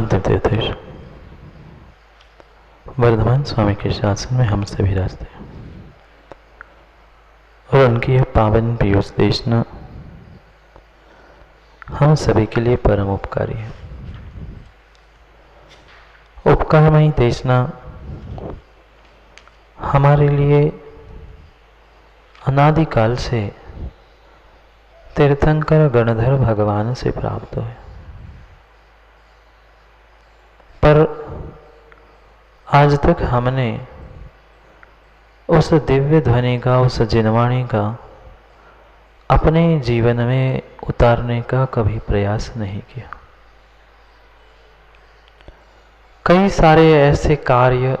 अंतिम तीर्थेश वर्धमान स्वामी के शासन में हम सभी रास्ते और उनकी यह पावन पीयूष देशना हम सभी के लिए परम उपकारी है। उपकारमयी देशना हमारे लिए अनादिकाल से तीर्थंकर गणधर भगवान से प्राप्त है, पर आज तक हमने उस दिव्य ध्वनि का, उस जिनवाणी का अपने जीवन में उतारने का कभी प्रयास नहीं किया। कई सारे ऐसे कार्य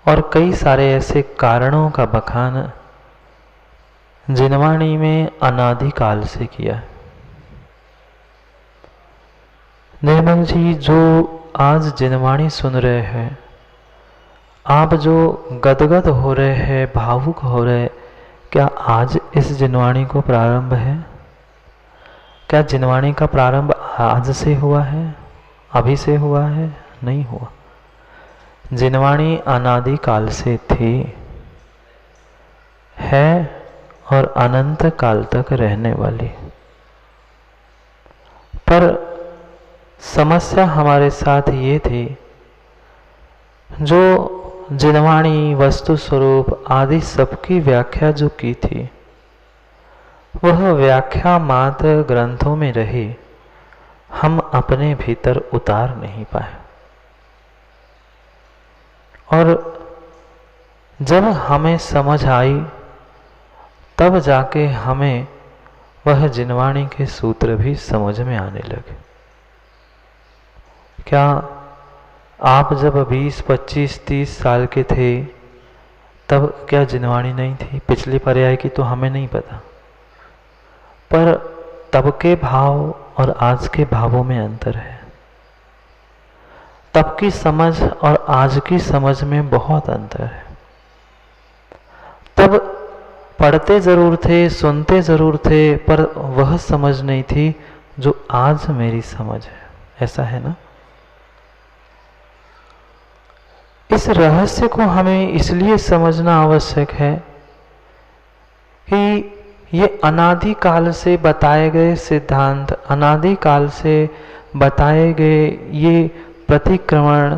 और कई सारे ऐसे कारणों का बखान जिनवाणी में अनादिकाल से किया है। निर्मल जी, जो आज जिनवाणी सुन रहे हैं, आप जो गदगद हो रहे हैं, भावुक हो रहे, क्या आज इस जिनवाणी को प्रारंभ है? क्या जिनवाणी का प्रारंभ आज से हुआ है, अभी से हुआ है? नहीं हुआ। जिनवाणी अनादिकाल से थी, है और अनंत काल तक रहने वाली। पर समस्या हमारे साथ ये थी, जो जिनवाणी, वस्तु स्वरूप आदि सबकी व्याख्या जो की थी, वह व्याख्या मात्र ग्रंथों में रही, हम अपने भीतर उतार नहीं पाए। और जब हमें समझ आई, तब जाके हमें वह जिनवाणी के सूत्र भी समझ में आने लगे। क्या आप जब 20, 25, 30 साल के थे, तब क्या जिनवाणी नहीं थी? पिछली पर्याय की तो हमें नहीं पता, पर तब के भाव और आज के भावों में अंतर है। तब की समझ और आज की समझ में बहुत अंतर है। तब पढ़ते जरूर थे, सुनते जरूर थे, पर वह समझ नहीं थी जो आज मेरी समझ है। ऐसा है ना? इस रहस्य को हमें इसलिए समझना आवश्यक है कि ये अनादिकाल से बताए गए सिद्धांत, अनादिकाल से बताए गए ये प्रतिक्रमण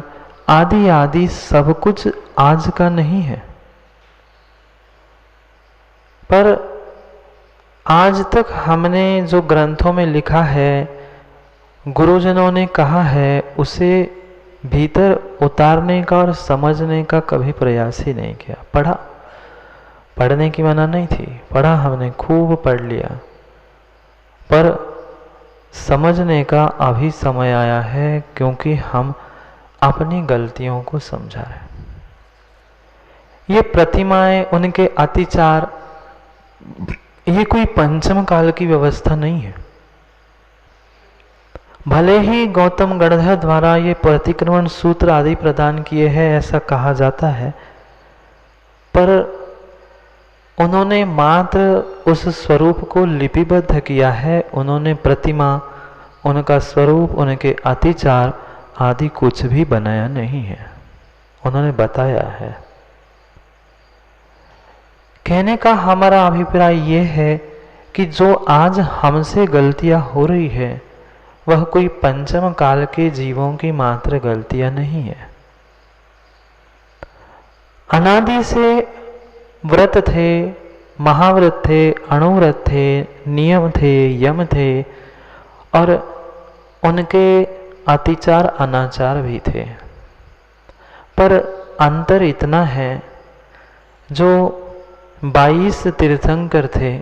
आदि आदि सब कुछ आज का नहीं है। पर आज तक हमने जो ग्रंथों में लिखा है, गुरुजनों ने कहा है, उसे भीतर उतारने का और समझने का कभी प्रयास ही नहीं किया। पढ़ा, पढ़ने की मना नहीं थी, पढ़ा हमने, खूब पढ़ लिया, पर समझने का अभी समय आया है, क्योंकि हम अपनी गलतियों को समझा रहे। ये प्रतिमाएं, उनके अतिचार, ये कोई पंचम काल की व्यवस्था नहीं है। भले ही गौतम गणधर द्वारा ये प्रतिक्रमण सूत्र आदि प्रदान किए हैं, ऐसा कहा जाता है, पर उन्होंने मात्र उस स्वरूप को लिपिबद्ध किया है। उन्होंने प्रतिमा, उनका स्वरूप, उनके अतिचार आदि कुछ भी बनाया नहीं है, उन्होंने बताया है। कहने का हमारा अभिप्राय ये है कि जो आज हमसे गलतियां हो रही है, वह कोई पंचम काल के जीवों की मात्र गलतियां नहीं है। अनादि से व्रत थे, महाव्रत थे, अणुव्रत थे, नियम थे, यम थे, और उनके अतिचार अनाचार भी थे। पर अंतर इतना है, जो 22 तीर्थंकर थे,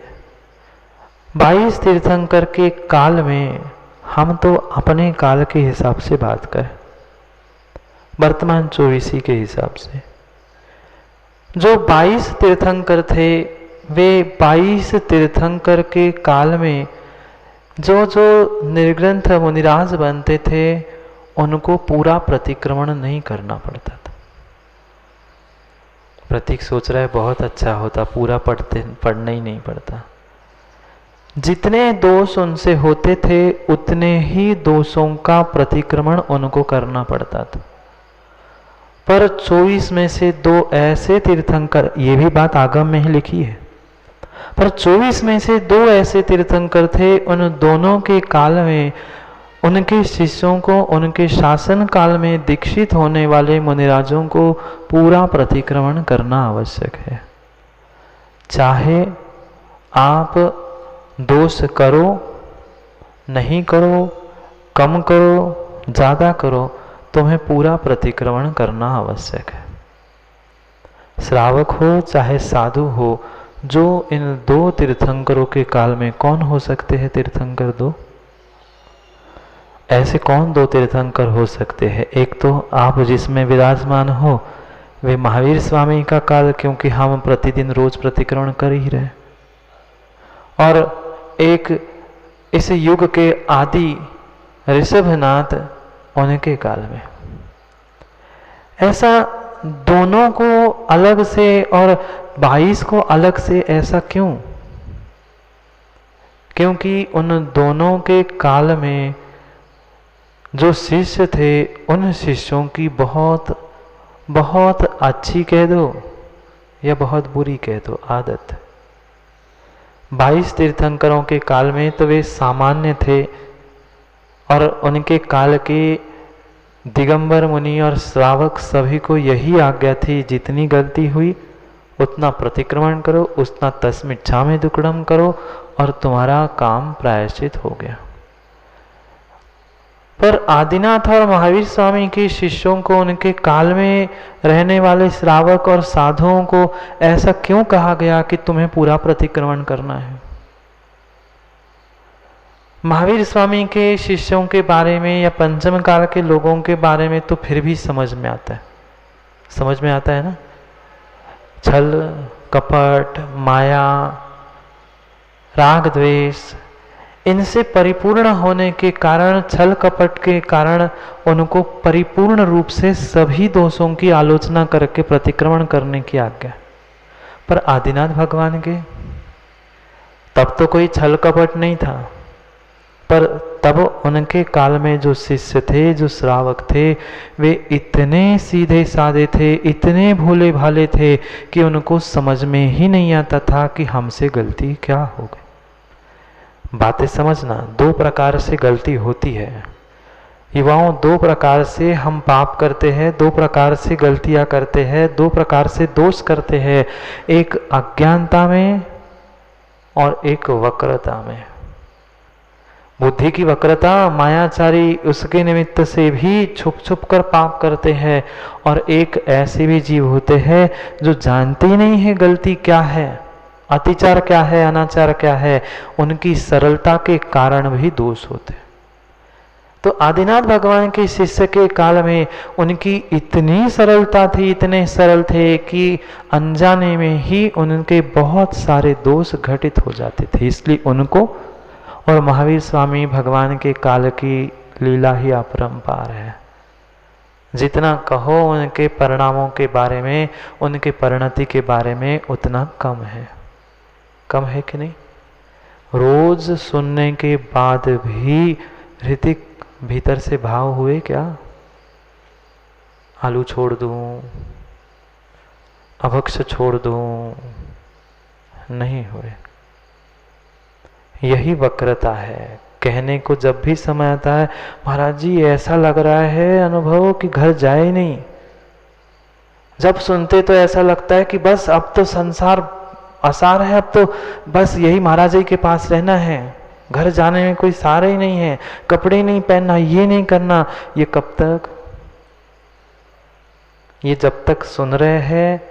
22 तीर्थंकर के काल में, हम तो अपने काल के हिसाब से बात करें, वर्तमान 24 के हिसाब से, जो 22 तीर्थंकर थे, वे 22 तीर्थंकर के काल में जो जो निर्ग्रंथ मुनिराज बनते थे, उनको पूरा प्रतिक्रमण नहीं करना पड़ता था। प्रतीक सोच रहा है बहुत अच्छा होता, पूरा पढ़ना ही नहीं पड़ता। जितने दोष उनसे होते थे उतने ही दोषों का प्रतिक्रमण उनको करना पड़ता था। पर 24 में से 2 ऐसे तीर्थंकर, ये भी बात आगम में ही लिखी है, पर 24 में से 2 ऐसे तीर्थंकर थे, उन दोनों के काल में उनके शिष्यों को उनके शासन काल में दीक्षित होने वाले मुनिराजों को पूरा प्रतिक्रमण करना आवश्यक है। चाहे आप दोष करो, नहीं करो, कम करो, ज़्यादा करो, तुम्हें पूरा प्रतिक्रमण करना आवश्यक है। श्रावक हो चाहे साधु हो, जो इन 2 तीर्थंकरों के काल में कौन हो सकते हैं? तीर्थंकर 2 ऐसे कौन 2 तीर्थंकर हो सकते हैं? एक तो आप जिसमें विराजमान हो वे महावीर स्वामी का काल, क्योंकि हम प्रतिदिन रोज प्रतिक्रमण कर ही रहे, और एक इस युग के आदि ऋषभनाथ उनके काल में। ऐसा दोनों को अलग से और 22 को अलग से, ऐसा क्यों? क्योंकि उन दोनों के काल में जो शिष्य थे उन शिष्यों की बहुत बहुत अच्छी कह दो या बहुत बुरी कह दो आदत। 22 तीर्थंकरों के काल में तो वे सामान्य थे, और उनके काल के दिगंबर मुनि और श्रावक सभी को यही आज्ञा थी, जितनी गलती हुई उतना प्रतिक्रमण करो, उतना तस्मिच्छामि दुक्कडम करो और तुम्हारा काम प्रायश्चित हो गया। पर आदिनाथ और महावीर स्वामी के शिष्यों को उनके काल में रहने वाले श्रावक और साधुओं को ऐसा क्यों कहा गया कि तुम्हें पूरा प्रतिक्रमण करना है? महावीर स्वामी के शिष्यों के बारे में या पंचम काल के लोगों के बारे में तो फिर भी समझ में आता है, समझ में आता है ना। छल कपट माया राग द्वेष इनसे परिपूर्ण होने के कारण, छल कपट के कारण उनको परिपूर्ण रूप से सभी दोषों की आलोचना करके प्रतिक्रमण करने की आज्ञा। पर आदिनाथ भगवान के तब तो कोई छल कपट नहीं था, पर तब उनके काल में जो शिष्य थे, जो श्रावक थे, वे इतने सीधे साधे थे, इतने भोले भाले थे कि उनको समझ में ही नहीं आता था कि हमसे गलती क्या हो गई। बातें समझना, 2 प्रकार से गलती होती है युवाओं, 2 प्रकार से हम पाप करते हैं, 2 प्रकार से गलतियां करते हैं, 2 प्रकार से दोष करते हैं, एक अज्ञानता में और एक वक्रता में। बुद्धि की वक्रता मायाचारी, उसके निमित्त से भी छुप छुप कर पाप करते हैं, और एक ऐसे भी जीव होते हैं जो जानते ही नहीं है गलती क्या है, अतिचार क्या है, अनाचार क्या है, उनकी सरलता के कारण भी दोष होते। तो आदिनाथ भगवान के शिष्य के काल में उनकी इतनी सरलता थी, इतने सरल थे कि अनजाने में ही उनके बहुत सारे दोष घटित हो जाते थे। इसलिए उनको और महावीर स्वामी भगवान के काल की लीला ही अपरंपार है। जितना कहो उनके परिणामों के बारे में, उनके परिणति के बारे में, उतना कम है। कम है कि नहीं? रोज सुनने के बाद भी ऋतिक भीतर से भाव हुए क्या? आलू छोड़ दूं, अभक्ष छोड़ दूं, नहीं हुए। यही वक्रता है। कहने को जब भी समय आता है, महाराज जी ऐसा लग रहा है अनुभव कि घर जाए ही नहीं। जब सुनते तो ऐसा लगता है कि बस अब तो संसार आसार है, अब तो बस यही महाराज जी के पास रहना है, घर जाने में कोई सार ही नहीं है, कपड़े नहीं पहनना, ये नहीं करना। ये कब तक? ये जब तक सुन रहे हैं,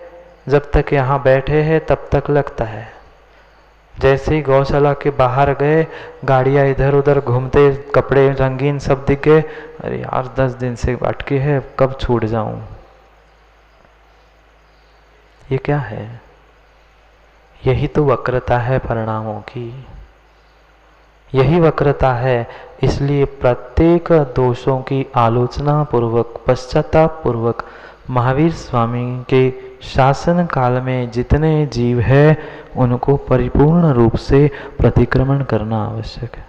जब तक यहाँ बैठे हैं, तब तक लगता है। जैसे ही गौशाला के बाहर गए, गाड़ियां इधर उधर घूमते, कपड़े रंगीन सब दिख गए, अरे यार 10 दिन से अटके हैं, कब छूट जाऊं। ये क्या है? यही तो वक्रता है परिणामों की, यही वक्रता है। इसलिए प्रत्येक दोषों की आलोचना पूर्वक, पश्चाताप पूर्वक महावीर स्वामी के शासन काल में जितने जीव है उनको परिपूर्ण रूप से प्रतिक्रमण करना आवश्यक है।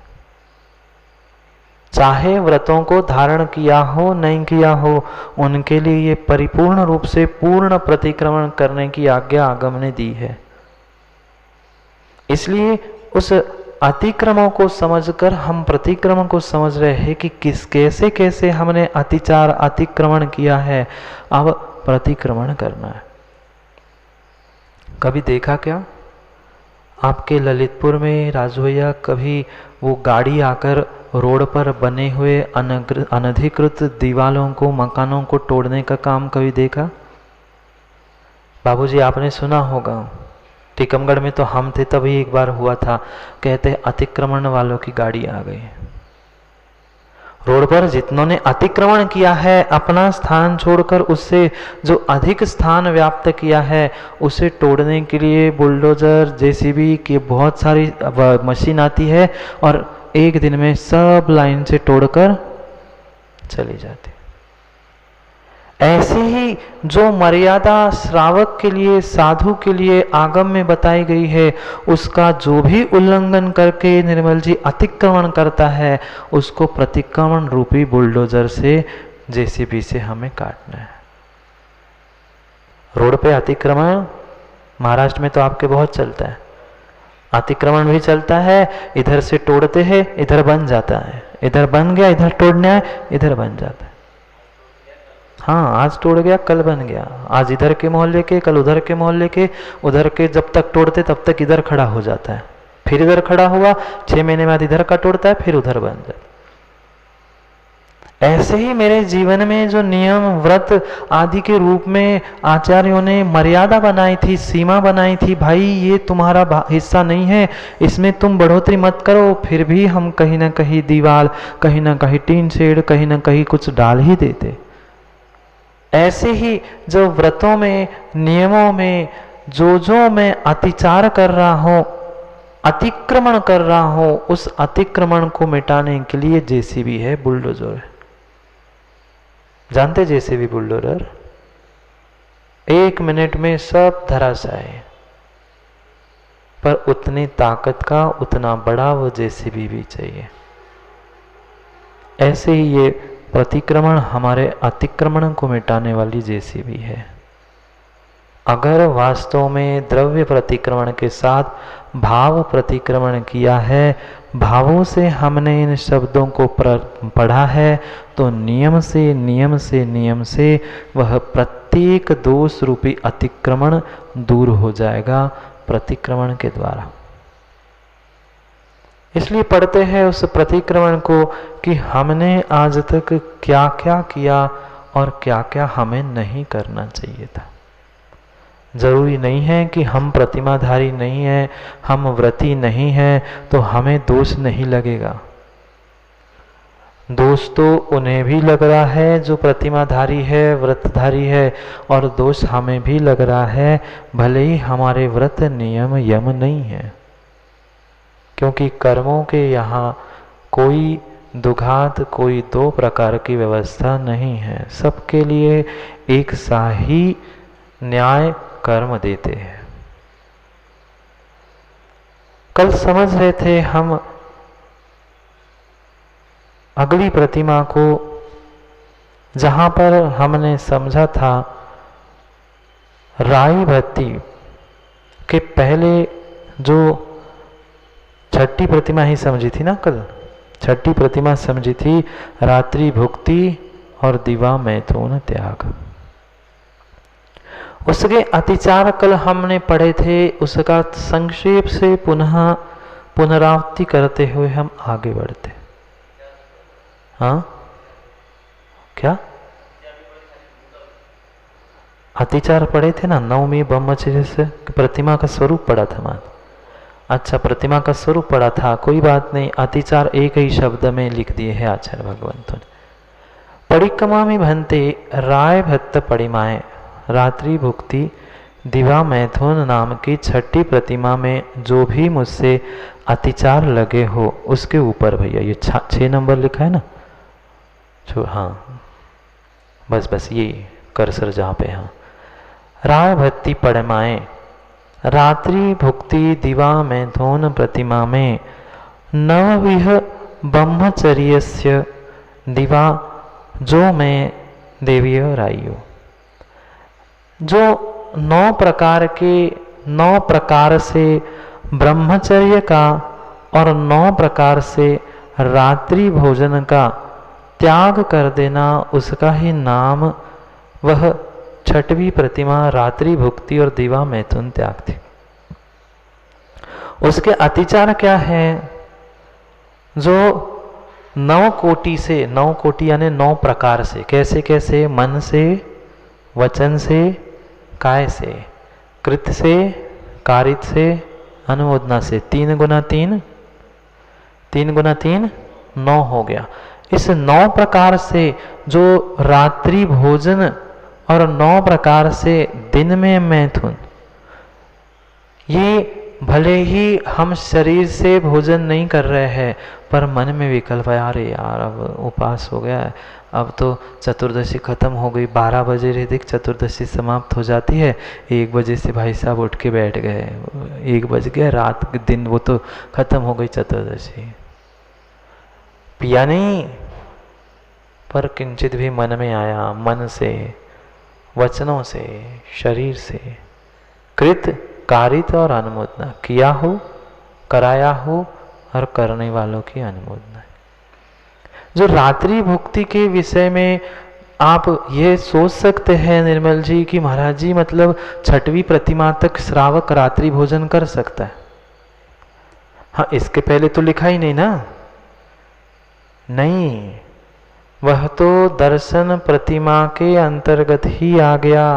चाहे व्रतों को धारण किया हो नहीं किया हो, उनके लिए ये परिपूर्ण रूप से पूर्ण प्रतिक्रमण करने की आज्ञा आगम ने दी है। इसलिए उस अतिक्रमण को समझकर हम प्रतिक्रमण को समझ रहे हैं कि किस कैसे कैसे हमने अतिचार अतिक्रमण किया है, अब प्रतिक्रमण करना है। कभी देखा क्या आपके ललितपुर में राजू भैया, कभी वो गाड़ी आकर रोड पर बने हुए अनधिकृत दीवालों को, मकानों को तोड़ने का काम कभी देखा? बाबूजी आपने सुना होगा, टीकमगढ़ में तो हम थे तभी एक बार हुआ था, कहते अतिक्रमण वालों की गाड़ी आ गई। रोड पर जितनों ने अतिक्रमण किया है, अपना स्थान छोड़कर उससे जो अधिक स्थान व्याप्त किया है, उसे तोड़ने के लिए बुलडोजर, जेसीबी की बहुत सारी मशीन आती है और एक दिन में सब लाइन से तोड़कर चली जाती। ऐसे ही जो मर्यादा श्रावक के लिए, साधु के लिए आगम में बताई गई है, उसका जो भी उल्लंघन करके निर्मल जी अतिक्रमण करता है, उसको प्रतिक्रमण रूपी बुलडोजर से, जेसीबी से हमें काटना है। रोड पे अतिक्रमण महाराष्ट्र में तो आपके बहुत चलता है, अतिक्रमण भी चलता है, इधर से तोड़ते हैं, इधर बन जाता है, इधर बन गया, इधर तोड़ना है, इधर बन जाता है। हाँ, आज तोड़ गया कल बन गया, आज इधर के मोहल्ले के कल उधर के मोहल्ले के, उधर के जब तक तोड़ते तब तक इधर खड़ा हो जाता है, फिर इधर खड़ा हुआ, 6 महीने बाद इधर का तोड़ता है, फिर उधर बन जाता है। ऐसे ही मेरे जीवन में जो नियम व्रत आदि के रूप में आचार्यों ने मर्यादा बनाई थी, सीमा बनाई थी, भाई ये तुम्हारा हिस्सा नहीं है, इसमें तुम बढ़ोतरी मत करो, फिर भी हम कहीं ना कहीं दीवार, कहीं ना कहीं टीन शेड, कहीं ना कहीं कुछ डाल ही देते। ऐसे ही जो व्रतों में, नियमों में जो मैं अतिचार कर रहा हूं, अतिक्रमण कर रहा हूं, उस अतिक्रमण को मिटाने के लिए जेसीबी है, बुलडोजर है। जानते जेसीबी बुलडोजर 1 मिनट में सब धराशायी, पर उतनी ताकत का उतना बड़ा वो जेसीबी भी चाहिए। ऐसे ही ये प्रतिक्रमण हमारे अतिक्रमण को मिटाने वाली जेसीबी है। अगर वास्तव में द्रव्य प्रतिक्रमण के साथ भाव प्रतिक्रमण किया है, भावों से हमने इन शब्दों को पढ़ा है, तो नियम से वह प्रत्येक दोष रूपी अतिक्रमण दूर हो जाएगा प्रतिक्रमण के द्वारा। इसलिए पढ़ते हैं उस प्रतिक्रमण को कि हमने आज तक क्या क्या किया और क्या क्या हमें नहीं करना चाहिए था। जरूरी नहीं है कि हम प्रतिमाधारी नहीं हैं, हम व्रती नहीं हैं तो हमें दोष नहीं लगेगा। दोष तो उन्हें भी लग रहा है जो प्रतिमाधारी है, व्रतधारी है, और दोष हमें भी लग रहा है, भले ही हमारे व्रत नियम यम नहीं है। क्योंकि कर्मों के यहाँ कोई दुघात, कोई 2 प्रकार की व्यवस्था नहीं है, सबके लिए एक सा ही न्याय कर्म देते हैं। कल समझ रहे थे हम अगली प्रतिमा को, जहां पर हमने समझा था राई भट्टी के पहले जो छठी प्रतिमा ही समझी थी ना, कल छठी प्रतिमा समझी थी रात्रि भुक्ति और दिवा मैथुन त्याग। उसके अतिचार कल हमने पढ़े थे, उसका संक्षेप से पुनरावृत्ति करते हुए हम आगे बढ़ते। हाँ क्या अतिचार पढ़े थे ना, नवमी ब्रह्मचर्य से प्रतिमा का स्वरूप पढ़ा था मान। अच्छा, प्रतिमा का स्वरूप पढ़ा था, कोई बात नहीं, अतिचार एक ही शब्द में लिख दिए है आचार्य भगवंतों ने। परिक्रमा में भंते राय भक्त परिमाएं रात्रि भुक्ति दिवा मैथुन नाम की छठी प्रतिमा में जो भी मुझसे अतिचार लगे हो उसके ऊपर, भैया ये 6 नंबर लिखा है ना, जो हाँ बस ये कर्सर जहाँ पे, हाँ राय भक्ति पड़माए, रात्रि भुक्ति दिवा में धोन प्रतिमा में, नवविह ब्रह्मचर्यस्य दिवा जो मैं देवियो राइयो। जो 9 प्रकार से ब्रह्मचर्य का और 9 प्रकार से रात्रि भोजन का त्याग कर देना, उसका ही नाम वह छठवीं प्रतिमा रात्रि भुक्ति और दिवा मैथुन त्याग थी। उसके अतिचार क्या है? जो 9 कोटि से, 9 कोटि यानी 9 प्रकार से, कैसे कैसे? मन से, वचन से, काय से, कृत से, कारित से, अनुमोदना से। 3 गुना 3 9 हो गया। इस 9 प्रकार से जो रात्रि भोजन और 9 प्रकार से दिन में मैथुन, ये भले ही हम शरीर से भोजन नहीं कर रहे हैं, पर मन में विकल्प है, अरे यार अब उपवास हो गया है, अब तो चतुर्दशी खत्म हो गई, 12 बजे ऋतिक चतुर्दशी समाप्त हो जाती है, 1 बजे से भाई साहब उठ के बैठ गए, 1 बज गया, रात के दिन वो तो खत्म हो गई चतुर्दशी। पिया नहीं, पर किंचित भी मन में आया, मन से, वचनों से, शरीर से, कृत, कारित और अनुमोदना, किया हो, कराया हो और करने वालों की अनुमोदना। जो रात्रि भुक्ति के विषय में आप ये सोच सकते हैं निर्मल जी कि महाराज जी मतलब 6वीं प्रतिमा तक श्रावक रात्रि भोजन कर सकता है। हाँ, इसके पहले तो लिखा ही नहीं ना। नहीं, वह तो दर्शन प्रतिमा के अंतर्गत ही आ गया।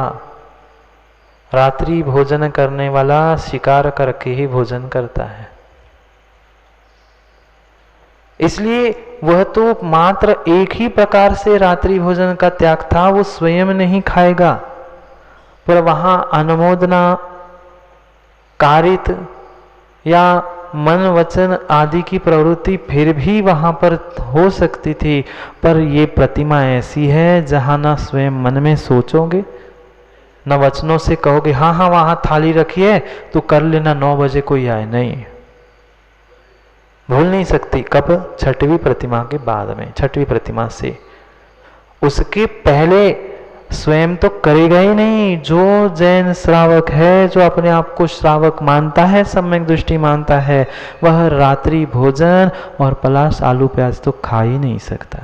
रात्रि भोजन करने वाला शिकार करके ही भोजन करता है, इसलिए वह तो मात्र एक ही प्रकार से रात्रि भोजन का त्याग था, वो स्वयं नहीं खाएगा, पर वहां अनुमोदना, कारित या मन वचन आदि की प्रवृत्ति फिर भी वहां पर हो सकती थी। पर ये प्रतिमा ऐसी है जहां ना स्वयं मन में सोचोगे, न वचनों से कहोगे हाँ हाँ वहां थाली रखी है तो कर लेना, 9 बजे कोई आए, नहीं, भूल नहीं सकती। कब? 6वीं प्रतिमा के बाद में, 6वीं प्रतिमा से। उसके पहले स्वयं तो करेगा ही नहीं। जो जैन श्रावक है, जो अपने आप को श्रावक मानता है, सम्यक दृष्टि मानता है, वह रात्रि भोजन और पलाश आलू प्याज तो खा ही नहीं सकता।